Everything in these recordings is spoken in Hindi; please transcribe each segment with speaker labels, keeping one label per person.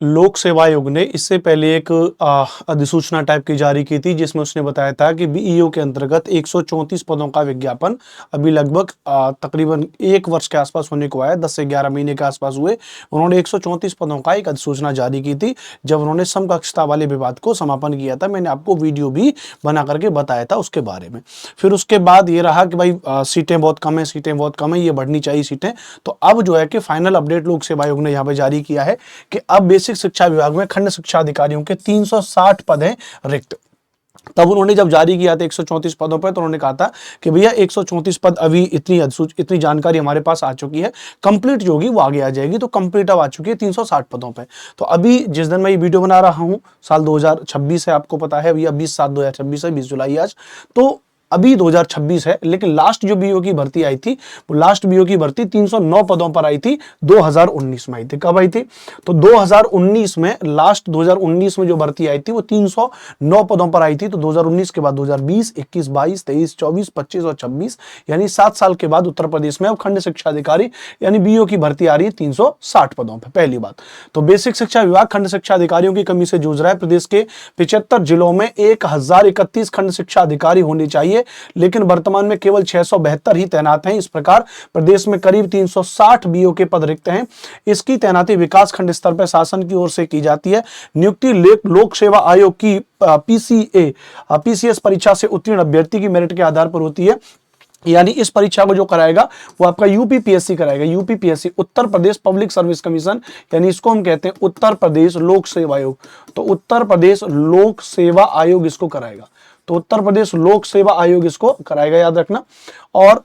Speaker 1: लोक सेवा आयोग ने इससे पहले एक अधिसूचना टाइप की जारी की थी, जिसमें उसने बताया था कि बीईओ के अंतर्गत 134 पदों का विज्ञापन अभी लगभग तकरीबन 1 वर्ष के आसपास होने को आया, 10 से 11 महीने के आसपास हुए। उन्होंने 134 पदों का एक अधिसूचना जारी की थी, जब उन्होंने समकक्षता वाले विवाद को समापन किया था। मैंने आपको वीडियो भी बना करके बताया था उसके बारे में। फिर उसके बाद ये रहा कि भाई सीटें बहुत कम है, सीटें बहुत कम है, ये बढ़नी चाहिए सीटें। तो अब जो है कि फाइनल अपडेट लोक सेवा आयोग ने यहाँ पे जारी किया है कि अब बेसिक शिक्षा विभाग में खंड शिक्षा अधिकारियों के 360 पद हैं रिक्त। तब उन्होंने जब जारी किया था 134 पदों पर, तो उन्होंने कहा था कि भैया 134 पद, अभी इतनी जानकारी हमारे पास आ चुकी है, कंप्लीट जो होगी वो आगे आ जाएगी। तो कंप्लीट अब आ चुकी है 360 पदों पे। तो अभी जिस दिन मैं ये वीडियो बना रहा हूं, साल 2026 है, आपको पता है भैया 20/7/2026 है, 20 जुलाई आज। तो अभी 2026 है, लेकिन लास्ट जो बीओ की भर्ती आई थी, वो लास्ट बीओ की भर्ती 309 पदों पर आई थी, 2019 में आई थी। कब आई थी? तो 2019 में, लास्ट 2019 में जो भर्ती आई थी वो 309 पदों पर आई थी। तो 2019 के बाद 2020, 21, 22, 23, 24, 25 और 26, यानी 7 साल के बाद उत्तर प्रदेश में अब खंड शिक्षा अधिकारी यानी बीओ की भर्ती आ रही है 360 पदों पर। पहली बात तो बेसिक शिक्षा विभाग खंड शिक्षा अधिकारियों की कमी से जूझ रहा है। प्रदेश के 75 जिलों में 1031 खंड शिक्षा अधिकारी होने चाहिए, लेकिन वर्तमान में केवल 672 ही तैनात हैं। इस प्रकार प्रदेश में करीब 360 बीओ के पद रिक्त हैं। इसकी तैनाती विकास खंड स्तर पर शासन की ओर से की जाती है। नियुक्ति लोक सेवा आयोग की पीसीएस परीक्षा से उत्तीर्ण अभ्यर्थी की मेरिट के आधार पर होती है। यानी इस परीक्षा को जो कराएगा वो आपका यूपीपीएससी कराएगा। UPPSC, Uttar Pradesh public service commission, यानी इसको हम कहते हैं उत्तर प्रदेश लोक सेवा आयोग। तो उत्तर प्रदेश लोक सेवा आयोग इसको कराएगा। तो उत्तर प्रदेश लोक सेवा आयोग इसको कराएगा, याद रखना। और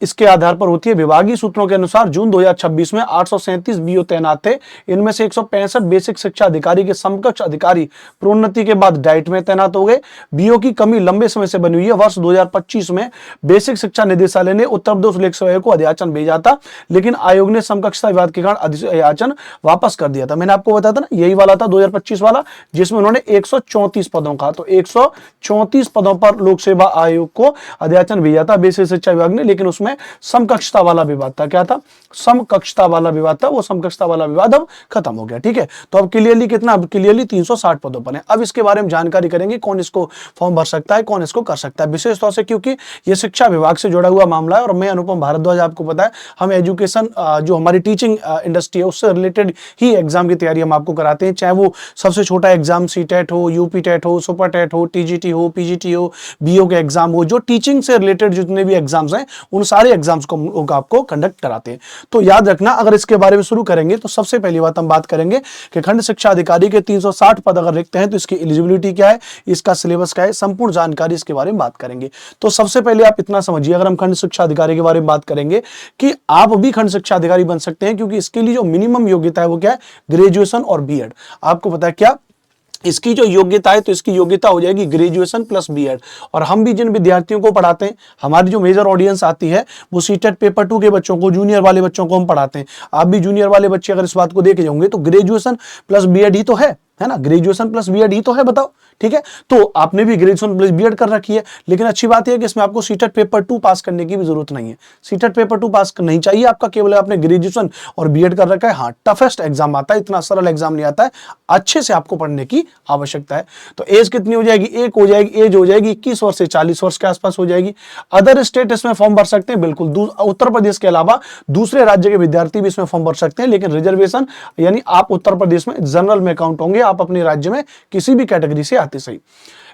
Speaker 1: इसके आधार पर होती है। विभागीय सूत्रों के अनुसार जून 2026 में 837 बीओ तैनात थे। इनमें से 165 बेसिक शिक्षा अधिकारी के समकक्ष अधिकारी प्रोन्नति के बाद डाइट में तैनात हो गए। बीओ की कमी लंबे समय से बनी हुई है। वर्ष 2025 में बेसिक शिक्षा निदेशालय ने उत्तर प्रदेश लोक सेवा आयोग को अध्याचन भेजा था, लेकिन आयोग ने समकक्षता विवाद के कारण अध्याचन वापस कर दिया था। मैंने आपको बताया था ना, यही वाला था 2025 वाला, जिसमें उन्होंने 134 पदों का, तो 134 पदों पर लोक सेवा आयोग को अध्याचन भेजा था बेसिक शिक्षा विभाग ने, लेकिन उसमें समकक्षता वाला विवाद था। क्या था? समकक्षता वाला विवाद था। वो समकक्षता वाला विवाद अब खत्म हो गया। ठीक है, तो अब क्लियरली कितना? अब क्लियरली 360 पदों पर है। अब इसके बारे में जानकारी करेंगे, कौन इसको फॉर्म भर सकता है, कौन इसको कर सकता है, विशेष तौर से क्योंकि ये शिक्षा विभाग से जुड़ा हुआ मामला है। और मैं अनुपम भारद्वाज, आपको पता है हम एजुकेशन जो हमारी टीचिंग इंडस्ट्री है उससे रिलेटेड ही एग्जाम की तैयारी हम आपको कराते हैं, चाहे वो सबसे छोटा एग्जाम सीटेट हो, यूपी टेट हो, सुपर टेट हो, टीजीटी हो, पीजीटी हो, बीओ के एग्जाम हो, जो टीचिंग से रिलेटेड जितने भी एग्जाम्स हैं उन सारे एग्जाम्स को आपको कंडक्ट कराते हैं। तो याद रखना, अगर इसके बारे में शुरू करेंगे तो सबसे पहली बात हम बात करेंगे कि खंड शिक्षा अधिकारी के 360 पद अगर रिक्त हैं तो इसकी एलिजिबिलिटी क्या है, इसका सिलेबस क्या है, संपूर्ण जानकारी इसके बारे में बात करेंगे। तो सबसे पहले आप इतना समझिए, अगर हम खंड शिक्षा अधिकारी के बारे में बात करेंगे कि आप भी खंड शिक्षा अधिकारी बन सकते हैं, क्योंकि इसके लिए जो मिनिमम योग्यता है वो क्या है? ग्रेजुएशन और बीएड। आपको पता है क्या इसकी जो योग्यता है? तो इसकी योग्यता हो जाएगी ग्रेजुएशन प्लस बीएड। और हम भी जिन विद्यार्थियों को पढ़ाते हैं, हमारी जो मेजर ऑडियंस आती है वो सीटेट पेपर 2 के बच्चों को, जूनियर वाले बच्चों को हम पढ़ाते हैं। आप भी जूनियर वाले बच्चे अगर इस बात को देखे जाओगे तो ग्रेजुएशन प्लस बीएड ही तो है ना? ग्रेजुएशन प्लस बीएड ही तो है, बताओ। ठीक है, तो आपने भी ग्रेजुएशन प्लस बीएड कर रखी है, लेकिन अच्छी बात है कि इसमें आपको सीटेट पेपर 2 पास करने की भी जरूरत नहीं है। सीटेट पेपर 2 पास नहीं चाहिए आपका, केवल आपने ग्रेजुएशन और बीएड कर रखा है। हाँ, टफेस्ट एग्जाम आता है, इतना सरल एग्जाम नहीं आता है, अच्छे से आपको पढ़ने की आवश्यकता है। तो एज कितनी हो जाएगी? एक हो जाएगी, एज हो जाएगी 21 वर्ष से 40 वर्ष के आसपास हो जाएगी। अदर स्टेट इसमें फॉर्म भर सकते हैं, बिल्कुल। उत्तर प्रदेश के अलावा दूसरे राज्य के विद्यार्थी भी इसमें फॉर्म भर सकते हैं, लेकिन रिजर्वेशन, यानी आप उत्तर प्रदेश में जनरल में काउंट होंगे, आप अपने राज्य में किसी भी कैटेगरी से आते सही।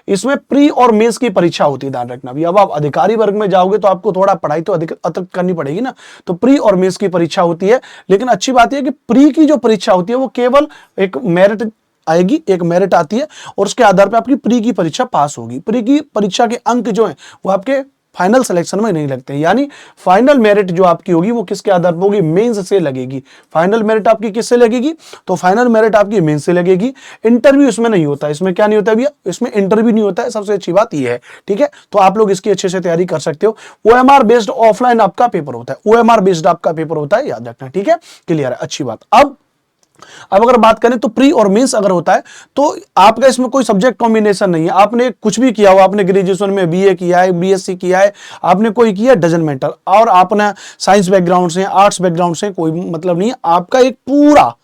Speaker 1: इसमें प्री और मेंस की परीक्षा होती है, ध्यान रखना भी। अब आप अधिकारी वर्ग में जाओगे तो आपको थोड़ा पढ़ाई तो अतिरिक्त करनी पड़ेगी ना, तो प्री और मेंस की परीक्षा होती है। लेकिन अच्छी बात यह है कि प्री की जो परीक्षा होती है वो केवल एक मेरिट आएगी, एक मेरिट आती है, और उसके आधार पर आपकी प्री की परीक्षा पास होगी। प्री की परीक्षा के अंक जो है वो आपके फाइनल सिलेक्शन में नहीं लगते हैं, यानी फाइनल मेरिट जो आपकी होगी वो किसके आधार पर होगी? मेंस से लगेगी। फाइनल मेरिट आपकी किससे लगेगी? तो फाइनल मेरिट आपकी मेंस से लगेगी। इंटरव्यू इसमें नहीं होता है। इसमें क्या नहीं होता भैया? इसमें इंटरव्यू नहीं होता है, सबसे अच्छी बात ये है। ठीक है, तो आप लोग इसकी अच्छे से तैयारी कर सकते हो। ओएमआर बेस्ड ऑफलाइन आपका पेपर होता है, ओएमआर बेस्ड आपका पेपर होता है, याद रखना। ठीक है, क्लियर है, अच्छी बात। अब अगर बात करें तो प्री और मेंस अगर होता है तो आपका इसमें कोई सब्जेक्ट कॉम्बिनेशन नहीं है। आपने कुछ भी किया हो, आपने ग्रेजुएशन में बीए किया है, बीएससी किया है, आपने कोई किया, डजंट मैटर। और आपने साइंस बैकग्राउंड से, आर्ट्स बैकग्राउंड से, कोई मतलब नहीं है। आपका एक पूरा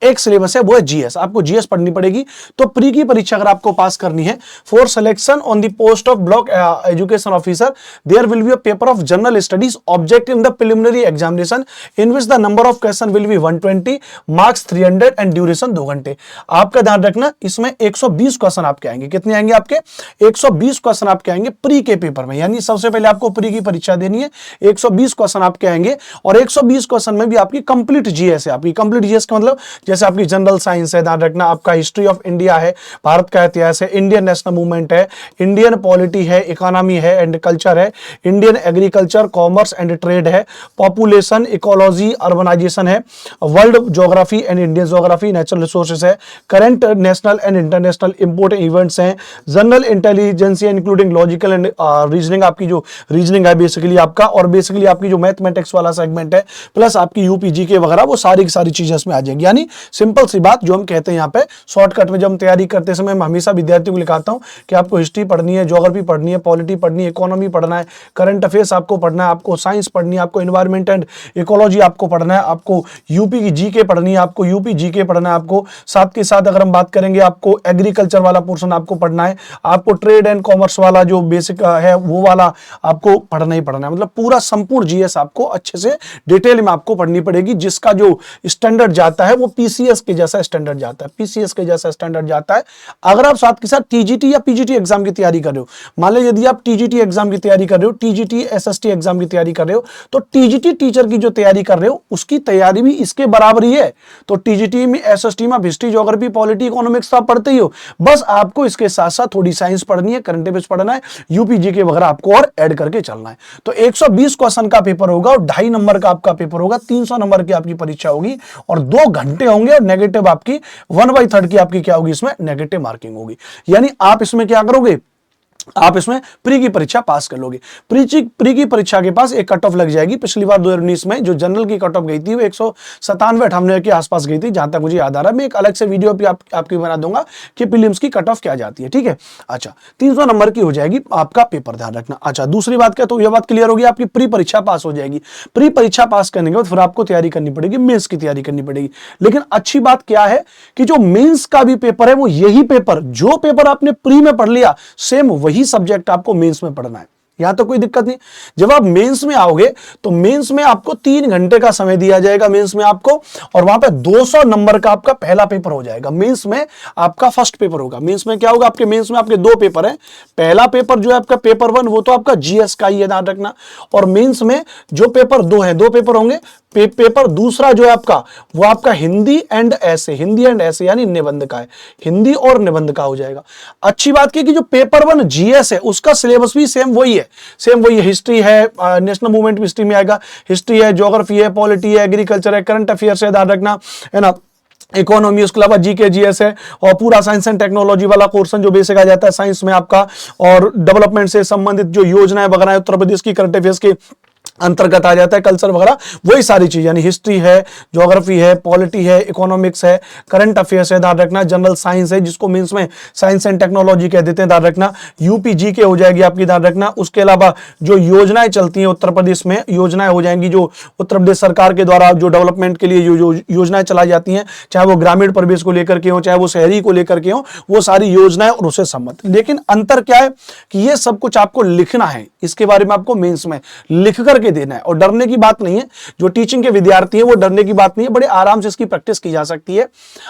Speaker 1: एक सिलेबस है, वो है जीएस। आपको जीएस पढ़नी पड़ेगी। तो प्री की परीक्षा अगर आपको पास करनी है, for selection on the post of block education officer there will be a paper of general studies objective in the preliminary examination in which the number of question will be 120, marks 300 and duration 2 घंटे। आपका ध्यान रखना, इसमें 120 क्वेश्चन आपके आएंगे। कितने आएंगे आपके? 120 क्वेश्चन आपके आएंगे प्री के पेपर में, यानी सबसे पहले आपको प्री की परीक्षा देनी है। 120 क्वेश्चन आपके आएंगे और 120 क्वेश्चन में भी आपकी कंप्लीट जीएस है। आपकी कंप्लीट जीएस का मतलब जैसे आपकी जनरल साइंस है, ध्यान रखना, आपका हिस्ट्री ऑफ इंडिया है, भारत का इतिहास है, इंडियन नेशनल मूवमेंट है, इंडियन पॉलिटी है, इकोनॉमी है एंड कल्चर है, Indian agriculture, commerce and trade है, पॉपुलेशन, इकोलॉजी, अर्बनाइजेशन है, world geography and Indian geography, natural resources है, current national and international important events हैं, general intelligence including logical and reasoning, आपकी जो रीजनिंग है बेसिकली आपका, और बेसिकली आपकी जो मैथमेटिक्स वाला सेगमेंट है, प्लस आपकी यूपीजी के वगैरह, वो सारी की सारी चीजें इसमें आ जाएंगी। यानी सिंपल सी बात जो हम कहते हैं यहाँ पे शॉर्टकट में, जब हम तैयारी करते समय मैं हमेशा विद्यार्थियों को लिखाता हूँ कि आपको हिस्ट्री पढ़नी है, ज्योग्राफी पढ़नी है, पॉलिटी पढ़नी है, इकोनॉमी पढ़ना है, करंट अफेयर्स आपको पढ़ना है, आपको साइंस पढ़नी है, आपको एनवायरमेंट एंड इकोलॉजी आपको पढ़ना है, आपको यूपी की जीके पढ़नी है, आपको यूपी जीके पढ़ना है, आपको साथ के साथ अगर हम बात करेंगे आपको एग्रीकल्चर वाला पोर्शन आपको पढ़ना है, आपको ट्रेड एंड कॉमर्स वाला जो बेसिक है वो वाला आपको पढ़ना ही पढ़ना है। मतलब पूरा संपूर्ण जीएस आपको अच्छे से डिटेल में आपको पढ़नी पड़ेगी, जिसका जो स्टैंडर्ड जाता है वो पीसीएस के जैसा स्टैंडर्ड जाता है, पीसीएस के जैसा स्टैंडर्ड जाता है। अगर आप साथ के साथ टीजीटी या पीजीटी एग्जाम की तैयारी कर रहे हो, मान लीजिए यदि आप टीजीटी एग्जाम की तैयारी कर रहे हो, टीजीटी एसएसटी एग्जाम की तैयारी कर रहे हो, तो टीजीटी टीचर की जो तैयारी कर रहे हो उसकी तैयारी भी इसके बराबर ही है। तो टीजीटी में, एसएसटी में हिस्ट्री, ज्योग्राफी, पॉलिटी, इकोनॉमिक्स तो आप पढ़ते ही हो, बस आपको इसके साथ साथ थोड़ी साइंस पढ़नी है, करंट अफेयर्स पढ़ना है, यूपीजी के वगैरह आपको और ऐड करके चलना है। तो 120 क्वेश्चन का पेपर होगा और 2.5 नंबर का आपका पेपर होगा, 300 नंबर की आपकी परीक्षा होगी और 2 घंटे होंगे और नेगेटिव आपकी 1/3 की आपकी क्या होगी, इसमें नेगेटिव मार्किंग होगी। यानी आप इसमें क्या करोगे, आप इसमें प्री की परीक्षा पास कर लोगे। प्री की परीक्षा के पास एक कट ऑफ लग जाएगी। पिछली बार 2019 में जो जनरल की कट ऑफ गई थी वो 197-98 के आसपास गई थी, जहां तक मुझे याद आ रहा है। मैं एक अलग से वीडियो भी आपकी बना दूंगा कि प्रीलिम्स की कट ऑफ क्या जाती है, ठीक है। अच्छा, 300 नंबर की हो जाएगी आपका पेपर, ध्यान रखना। अच्छा, दूसरी बात क्या, तो यह बात क्लियर होगी, आपकी प्री परीक्षा पास हो जाएगी। प्री परीक्षा पास करने के बाद फिर आपको तैयारी करनी पड़ेगी, मेंस की तैयारी करनी पड़ेगी। लेकिन अच्छी बात क्या है कि जो मेंस का भी पेपर है वो यही पेपर, जो पेपर आपने प्री में पढ़ लिया, सेम वही सब्जेक्ट आपको मेंस में पढ़ना है। यहां तो कोई दिक्कत नहीं। जब आप मेंस में आओगे तो मेंस में आपको 3 घंटे का समय दिया जाएगा मेंस में आपको, और वहां पे 200 नंबर का आपका पहला पेपर हो जाएगा। मेंस में आपका फर्स्ट पेपर होगा। मेंस में क्या होगा, आपके मेंस में आपके 2 पेपर हैं। पहला पेपर जो है आपका पेपर 1, वो तो आपका जीएस का ही है, ध्यान रखना। और मेंस में जो पेपर 2 है, 2 पेपर होंगे। पेपर दूसरा जो है आपका, वो आपका हिंदी एंड ऐसे, हिंदी एंड ऐसे यानी निबंध का है, हिंदी और निबंध का हो जाएगा। अच्छी बात की कि जो पेपर 1 जीएस है उसका सिलेबस भी सेम वही है, सेम वही है। हिस्ट्री है, नेशनल मूवमेंट हिस्ट्री में आएगा, हिस्ट्री है, ज्योग्राफी है, पॉलिटी है, एग्रीकल्चर है, करंट अफेयर्स है, ध्यान रखना, है ना, इकोनॉमी, उसके अलावा जीके जीएस है, और पूरा साइंस एंड टेक्नोलॉजी वाला पोर्शन जो बेसिक आ जाता है साइंस में आपका, और डेवलपमेंट से संबंधित जो योजनाएं वगैरह उत्तर प्रदेश की करंट अफेयर्स के अंतर्गत आ जाता है, कल्चर वगैरह, वही सारी चीज, यानी हिस्ट्री है, ज्योग्राफी है, पॉलिटी है, इकोनॉमिक्स है, करंट अफेयर्स है, ध्यान रखना, जनरल साइंस है जिसको मींस में साइंस एंड टेक्नोलॉजी कह देते हैं, ध्यान रखना, यूपीजी के हो जाएगी आपकी, ध्यान रखना। उसके अलावा जो योजनाएं चलती हैं उत्तर प्रदेश में, योजनाएं हो जाएंगी जो उत्तर प्रदेश सरकार के द्वारा जो डेवलपमेंट के लिए जो योजनाएं चलाई जाती हैं, चाहे वो ग्रामीण परिवेश को लेकर के हो, चाहे वो शहरी को लेकर के हो, वो सारी योजनाएं और उससे संबंधित। लेकिन अंतर क्या है कि ये सब कुछ आपको लिखना है, इसके बारे में आपको मेंस में लिख करके देना है, और डरने की बात नहीं है। जो टीचिंग के विद्यार्थी हैं वो डरने की बात नहीं है, बड़े आराम से इसकी प्रैक्टिस की जा सकती है।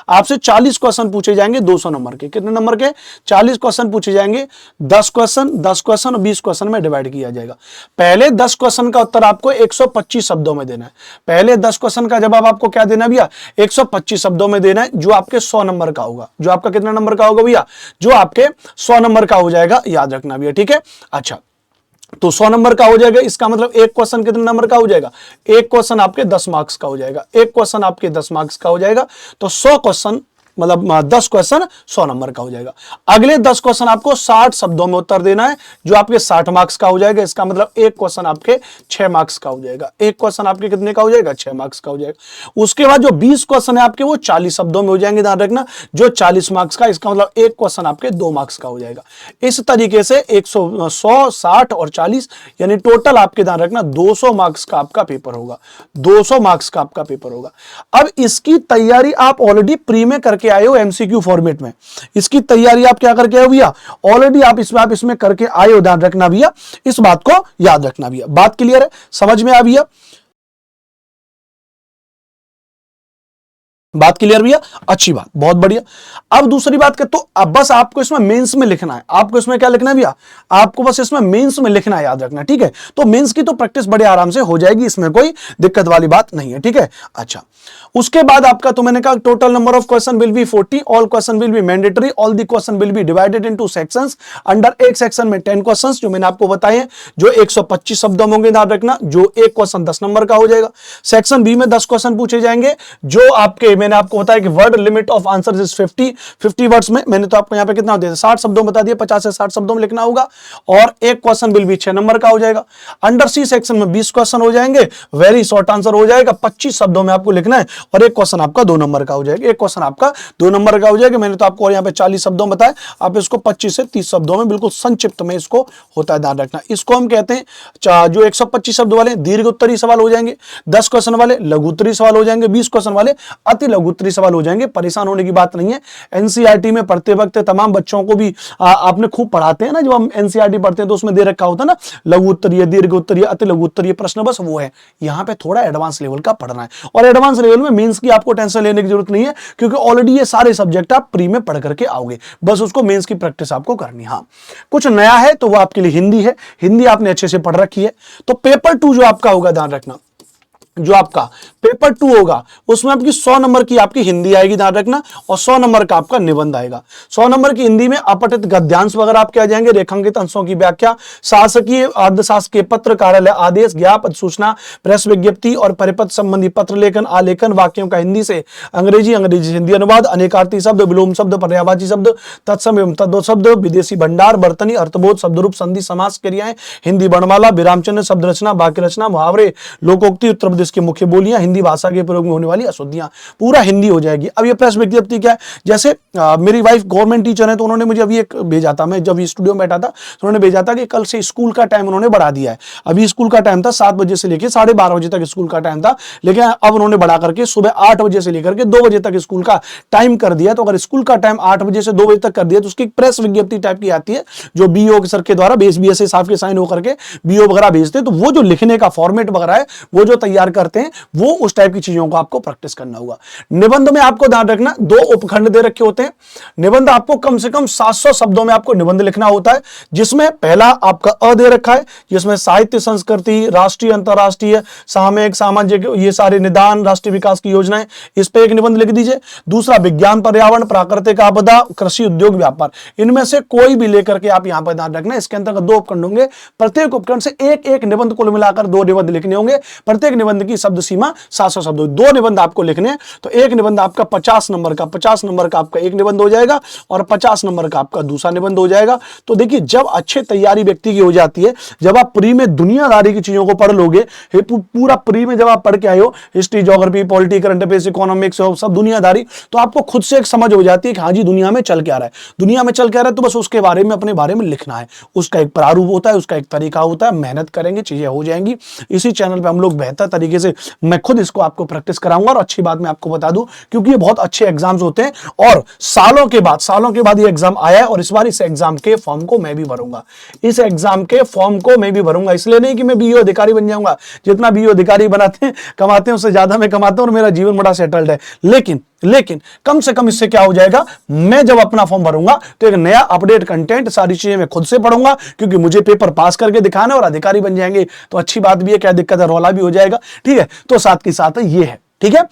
Speaker 1: आपसे 40 क्वेश्चन पूछे जाएंगे 200 नंबर के। कितने नंबर के? 40 क्वेश्चन पूछे जाएंगे, 10 क्वेश्चन, 10 क्वेश्चन और 20 क्वेश्चन में डिवाइड किया जाएगा। पहले 10 क्वेश्चन का उत्तर आपको 125 शब्दों में देना है। पहले 10 क्वेश्चन का जवाब आपको क्या देना है भैया? 125 शब्दों में देना है, जो आपके 100 नंबर का होगा। जो आपका कितना नंबर का होगा भैया? जो आपके 100 नंबर का हो जाएगा, याद रखना भैया, ठीक है। अच्छा, तो 100 नंबर का हो जाएगा, इसका मतलब एक क्वेश्चन कितने नंबर का हो जाएगा? एक क्वेश्चन आपके 10 मार्क्स का हो जाएगा, एक क्वेश्चन आपके 10 मार्क्स का हो जाएगा। तो 100 क्वेश्चन मतलब 10 क्वेश्चन 100 नंबर का हो जाएगा। अगले 10 क्वेश्चन आपको 60 शब्दों में उत्तर देना है, जो आपके 60 मार्क्स का हो जाएगा। इसका मतलब एक क्वेश्चन आपके 6 मार्क्स का हो जाएगा। एक क्वेश्चन आपके कितने का हो जाएगा? 6 मार्क्स का हो जाएगा। उसके बाद जो 20 क्वेश्चन है आपके वो 40 शब्दों में हो जाएंगे, ध्यान रखना, जो 40 मार्क्स का, इसका मतलब एक क्वेश्चन आपके 2 मार्क्स का हो जाएगा। इस तरीके से 100, 60 और 40 यानी टोटल आपके, ध्यान रखना, 200 मार्क्स का आपका पेपर होगा। 200 मार्क्स का आपका पेपर होगा। अब इसकी तैयारी आप ऑलरेडी प्री में करके आए हो एमसीक्यू फॉर्मेट में। इसकी तैयारी आप क्या करके आए हो भैया? ऑलरेडी आप इसमें करके आए हो, ध्यान रखना भैया, इस बात को याद रखना भैया। बात क्लियर है? समझ में आ भैया? बात क्लियर भैया? अच्छी बात, बहुत बढ़िया। अब दूसरी बात के, तो अब बस आपको इसमें मेंस में लिखना है। आपको इसमें क्या लिखना है भैया? आपको बस इसमें मेंस में लिखना है, याद रखना, ठीक है। तो मेंस की तो प्रैक्टिस बड़े आराम से हो जाएगी, इसमें कोई दिक्कत वाली बात नहीं है, ठीक है। अच्छा, उसके बाद आपका, तो मैंने कहा total number of question will B 40, all question will be mandatory, all the question will B divided into sections, under एक सेक्शन में 10 क्वेश्चंस, जो मैंने आपको बताए हैं, जो 125 शब्दों में होंगे, याद रखना, जो एक क्वेश्चन 10 नंबर का हो जाएगा। सेक्शन बी में 10 क्वेश्चन पूछे जाएंगे, जो आपके, मैंने आपको बताया कि word limit of answer is 50 words में। मैंने तो आपको यहां पे कितना दिया? 60 शब्दों में बता दिया, 50 से 60 शब्दों में लिखना होगा, और एक क्वेश्चन विल बी 6 नंबर का हो जाएगा। अंडर सी सेक्शन में 20 क्वेश्चन हो जाएंगे, वेरी शॉर्ट आंसर हो जाएगा, 25 शब्दों में आपको लिखना है, और एक क्वेश्चन आपका 2 नंबर का हो जाएगा। एक क्वेश्चन आपका 2 नंबर का हो जाएगा। मैंने तो आपको यहां पे 40 शब्दों में बताया, आप इसको 25 से 30 शब्दों में बिल्कुल संक्षिप्त में इसको होता है, ध्यान रखना। इसको हम कहते हैं, जो 125 शब्द वाले दीर्घ उत्तरीय सवाल हो जाएंगे, 10 क्वेश्चन वाले लघु उत्तरीय सवाल हो जाएंगे, 20 क्वेश्चन वाले अति लघु उत्तरीय सवाल हो जाएंगे। परेशान होने की बात नहीं है। एनसीईआरटी में पढ़ते वक्त तमाम बच्चों को भी आपने खूब पढ़ाते हैं ना, जब हम एनसीईआरटी पढ़ते हैं तो उसमें दे रखा होता है ना, लघु उत्तरीय, दीर्घ उत्तरीय, अति लघु उत्तरीय प्रश्न, बस वो है। यहां पे थोड़ा एडवांस लेवल का पढ़ना है, और एडवांस लेवल में मेंस की आपको टेंशन लेने की जरूरत नहीं है, क्योंकि ऑलरेडी ये सारे सब्जेक्ट आप प्री में पढ़ करके आओगे, बस उसको मेंस की प्रैक्टिस आपको करनी है। हाँ, कुछ नया है तो वो आपके लिए हिंदी है। हिंदी आपने अच्छे से पढ़ रखी है, तो पेपर 2 जो आपका होगा, ध्यान रखना, जो आपका पेपर 2 होगा उसमें आपकी 100 नंबर की आपकी हिंदी आएगी, ध्यान रखना, और 100 नंबर का आपका निबंध आएगा। 100 नंबर की हिंदी में अपठित गद्यांश वगैरह आपके आ जाएंगे, रेखांकित अंशों की व्याख्या, शासकीय अर्धशासकीय पत्र, कार्यालय आदेश, ज्ञापन, सूचना, प्रेस विज्ञप्ति और परिपत्र संबंधी पत्र लेखन, आलेखन, वाक्यों का हिंदी से अंग्रेजी, अंग्रेजी से हिंदी अनुवाद, अनेकार्थी शब्द, विलोम शब्द, पर्यायवाची शब्द, तत्सम एवं तद्भव शब्द, विदेशी भंडार, बर्तनी, अर्थबोध, शब्दरूप, संधि, समास, क्रियाएं, हिंदी वर्णमाला, विराम चिन्ह, शब्द रचना, वाक्य रचना, मुहावरे, लोकोक्ति, उत्तर प्रदेश की मुख्य बोलियां, हिंदी भाषा के प्रयोग में होने वाली अशुद्धियां, पूरा हिंदी हो जाएगी। अब ये प्रेस विज्ञप्ति क्या है? जैसे मेरी वाइफ गवर्नमेंट टीचर है, तो उन्होंने मुझे अभी एक भेजा था, मैं जब स्टूडियो में बैठा था तो उन्होंने भेजा था कि कल से स्कूल का टाइम उन्होंने बढ़ा दिया है। अभी स्कूल का टाइम था 7 बजे से लेकर 12:30 बजे तक स्कूल का टाइम था, लेकिन अब उन्होंने बढ़ा करके सुबह 8 बजे से लेकर के 2 बजे तक स्कूल का टाइम कर दिया। तो अगर स्कूल का टाइम 8 बजे से 2 बजे तक कर दिया तो उसकी प्रेस विज्ञप्ति टाइप की आती है, जो बीओ सर के द्वारा बीएसए साहब के साइन होकर के बीओ वगैरह भेजते हैं। तो वो जो लिखने का फॉर्मेट वगैरह है वो जो तैयार करते हैं, वो उस टाइप की चीजों को आपको प्रैक्टिस करना होगा। निबंध में आपको ध्यान रखना 2 उपखंड दे रखे होते हैं। निबंध आपको कम से कम 700 शब्दों में आपको निबंध लिखना होता है, जिसमें पहला आपका अ दे रखा है, जिसमें साहित्य, संस्कृति, राष्ट्रीय, अंतरराष्ट्रीय, सामयिक, सामाजिक, ये सारे निदान, राष्ट्रीय विकास की योजनाएं, इस पे एक निबंध लिख दीजिए। दूसरा विज्ञान, पर्यावरण, प्राकृतिक आपदा, कृषि, उद्योग, व्यापार, इनमें से कोई भी लेकर के आप यहां पर ध्यान रखना। इसके अंतर्गत 2 उपखंड होंगे, प्रत्येक उपखंड से एक निबंध कुल मिलाकर 2 निबंध लिखने होंगे। प्रत्येक निबंध की शब्द सीमा 700 शब्द। 2 निबंध आपको लिखने, तो एक निबंध आपका 50 नंबर का आपका एक निबंध हो जाएगा, और 50 नंबर का आपका दूसरा निबंध हो जाएगा। तो देखिए, जब अच्छे तैयारी व्यक्ति की हो जाती है, जब आप प्री में दुनियादारी की चीजों को पढ़ लोगे, पूरा प्री में जब आप पढ़ के आए हो, history, geography, polity, current affairs, economics, सब दुनियादारी, तो आपको खुद से एक समझ हो जाती है कि हाँ जी, दुनिया में चल क्या रहा है, दुनिया में चल क्या रहा है, तो बस उसके बारे में, अपने बारे में लिखना है। उसका एक प्रारूप होता है, उसका एक तरीका होता है, मेहनत करेंगे चीजें हो जाएंगी। इसी चैनल पे हम लोग बेहतर तरीके से, मैं खुद इसको आपको प्रैक्टिस कराऊंगा। और अच्छी बात मैं आपको बता दूं, क्योंकि ये बहुत अच्छे एग्जाम्स होते हैं, और सालों के बाद ये एग्जाम आया है, और इस बार इस एग्जाम के फॉर्म को मैं भी भरूंगा। इस एग्जाम के फॉर्म को मैं भी भरूंगा, इसलिए नहीं कि मैं बीओ अधिकारी बन जाऊंगा। जितना बीओ अधिकारी बनाते हैं, कमाते हैं, उससे ज्यादा मैं कमाता हूं, और मेरा जीवन बड़ा सेटल्ड है। लेकिन कम से कम इससे क्या हो जाएगा, मैं जब अपना फॉर्म भरूंगा तो एक नया अपडेट कंटेंट, सारी चीजें मैं खुद से पढ़ूंगा, क्योंकि मुझे पेपर पास करके दिखाना है, और अधिकारी बन जाएंगे तो अच्छी बात भी है, क्या दिक्कत है, रौला भी हो जाएगा। ठीक है, तो साथ के साथ ये है, ठीक है।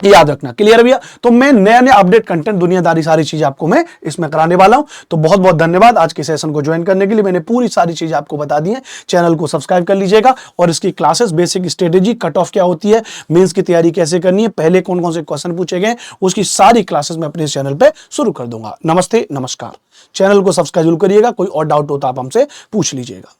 Speaker 1: याद रखना। क्लियर भैया? तो मैं नया नया अपडेट कंटेंट दुनियादारी सारी चीजें आपको मैं इसमें कराने वाला हूं। तो बहुत बहुत धन्यवाद आज के सेशन को ज्वाइन करने के लिए। मैंने पूरी सारी चीजें आपको बता दी हैं। चैनल को सब्सक्राइब कर लीजिएगा और इसकी classes, basic strategy, cut off क्या होती है, मेंस की तैयारी कैसे करनी है, पहले कौन कौन से क्वेश्चन पूछे गए, उसकी सारी क्लासेस मैं अपने चैनल पर शुरू कर दूंगा। नमस्ते, नमस्कार। चैनल को सब्सक्राइब जरूर करिएगा। कोई और डाउट हो तो आप हमसे पूछ लीजिएगा।